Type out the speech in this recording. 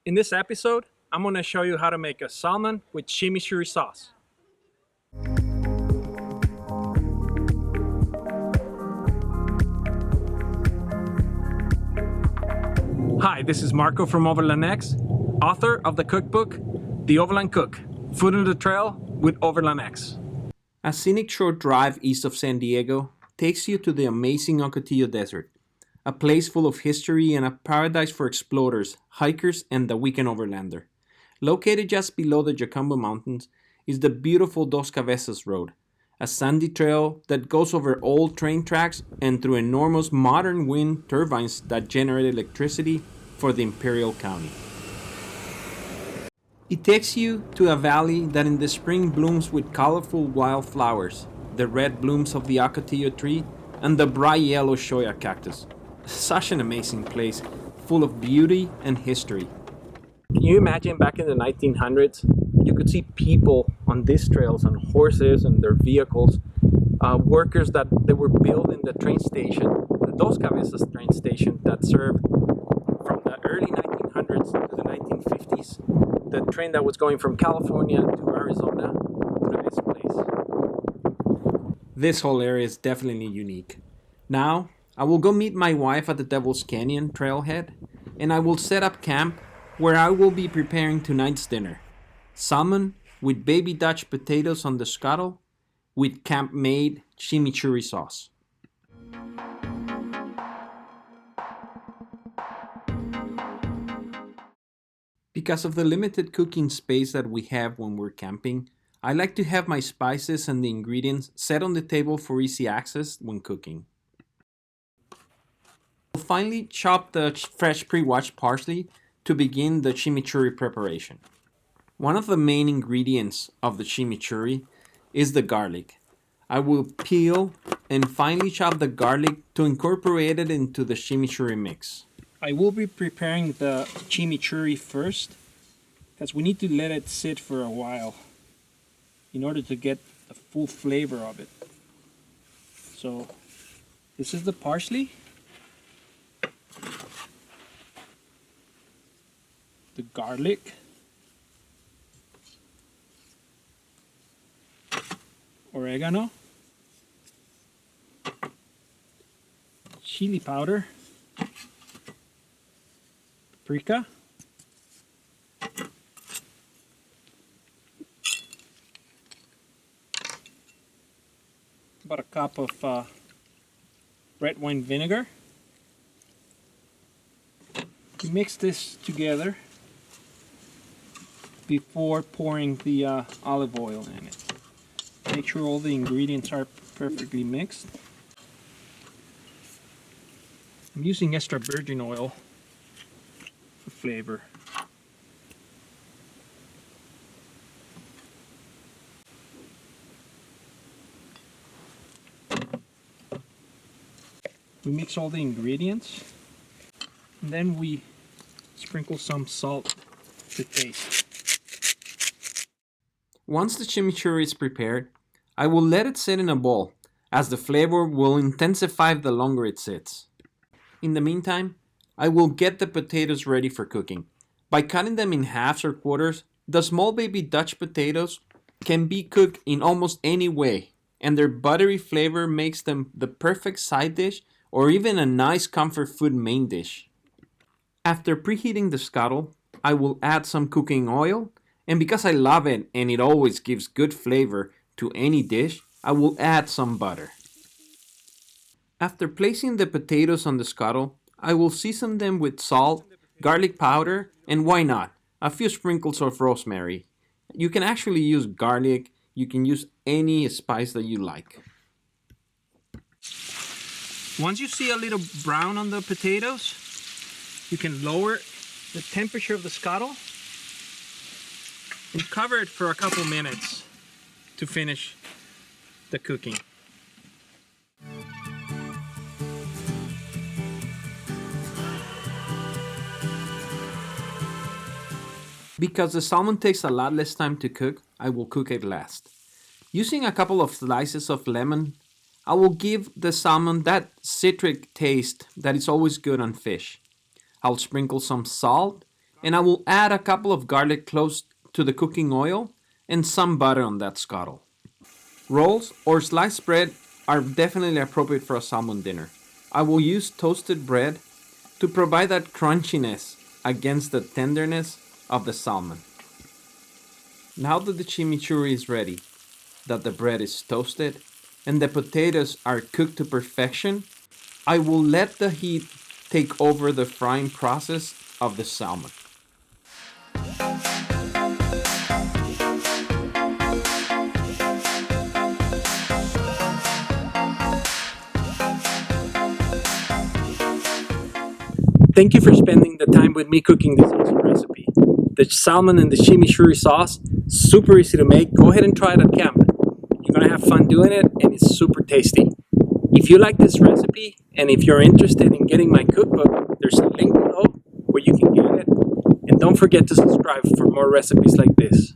In this episode, I'm going to show you how to make a salmon with chimichurri sauce. Hi, this is Marco from OVRLNDX, author of the cookbook, The Overland Cook, Food on the Trail with OVRLNDX. A scenic short drive east of San Diego takes you to the amazing Ocotillo Desert, a place full of history and a paradise for explorers, hikers, and the weekend overlander. Located just below the Yocambo Mountains is the beautiful Dos Cabezas Road, a sandy trail that goes over old train tracks and through enormous modern wind turbines that generate electricity for the Imperial County. It takes you to a valley that in the spring blooms with colorful wildflowers, the red blooms of the Ocotillo tree, and the bright yellow shoya cactus. Such an amazing place, full of beauty and history. Can you imagine back in the 1900s, you could see people on these trails on horses and their vehicles, workers that they were building the train station, the Dos Cabezas train station that served from the early 1900s to the 1950s, the train that was going from California to Arizona through this place. This whole area is definitely unique. Now, I will go meet my wife at the Devil's Canyon trailhead, and I will set up camp where I will be preparing tonight's dinner. Salmon with baby Dutch potatoes on the scuttle with camp-made chimichurri sauce. Because of the limited cooking space that we have when we're camping, I like to have my spices and the ingredients set on the table for easy access when cooking. I'll finally chop the fresh pre-washed parsley to begin the chimichurri preparation. One of the main ingredients of the chimichurri is the garlic. I will peel and finely chop the garlic to incorporate it into the chimichurri mix. I will be preparing the chimichurri first because we need to let it sit for a while in order to get the full flavor of it. So this is the parsley, the garlic, oregano, chili powder, paprika, about a cup of red wine vinegar. Mix this together before pouring the olive oil in it. Make sure all the ingredients are perfectly mixed. I'm using extra virgin oil for flavor. We mix all the ingredients and then we sprinkle some salt to taste. Once the chimichurri is prepared, I will let it sit in a bowl, as the flavor will intensify the longer it sits. In the meantime, I will get the potatoes ready for cooking. By cutting them in halves or quarters, the small baby Dutch potatoes can be cooked in almost any way, and their buttery flavor makes them the perfect side dish or even a nice comfort food main dish. After preheating the scuttle, I will add some cooking oil, and because I love it and it always gives good flavor to any dish, I will add some butter. After placing the potatoes on the scuttle, I will season them with salt, garlic powder, and why not, a few sprinkles of rosemary. You can actually use garlic, you can use any spice that you like. Once you see a little brown on the potatoes, you can lower the temperature of the scuttle and cover it for a couple minutes to finish the cooking. Because the salmon takes a lot less time to cook, I will cook it last. Using a couple of slices of lemon, I will give the salmon that citric taste that is always good on fish. I'll sprinkle some salt And I will add a couple of garlic cloves to the cooking oil and some butter on that scuttle. Rolls or sliced bread are definitely appropriate for a salmon dinner. I will use toasted bread to provide that crunchiness against the tenderness of the salmon. Now that the chimichurri is ready, that the bread is toasted, and the potatoes are cooked to perfection, I will let the heat take over the frying process of the salmon. Thank you for spending the time with me cooking this awesome recipe. The salmon and the chimichurri sauce, super easy to make. Go ahead and try it at camp. You're gonna have fun doing it, and it's super tasty. If you like this recipe, and if you're interested in getting my cookbook, there's a link below where you can get it. And don't forget to subscribe for more recipes like this.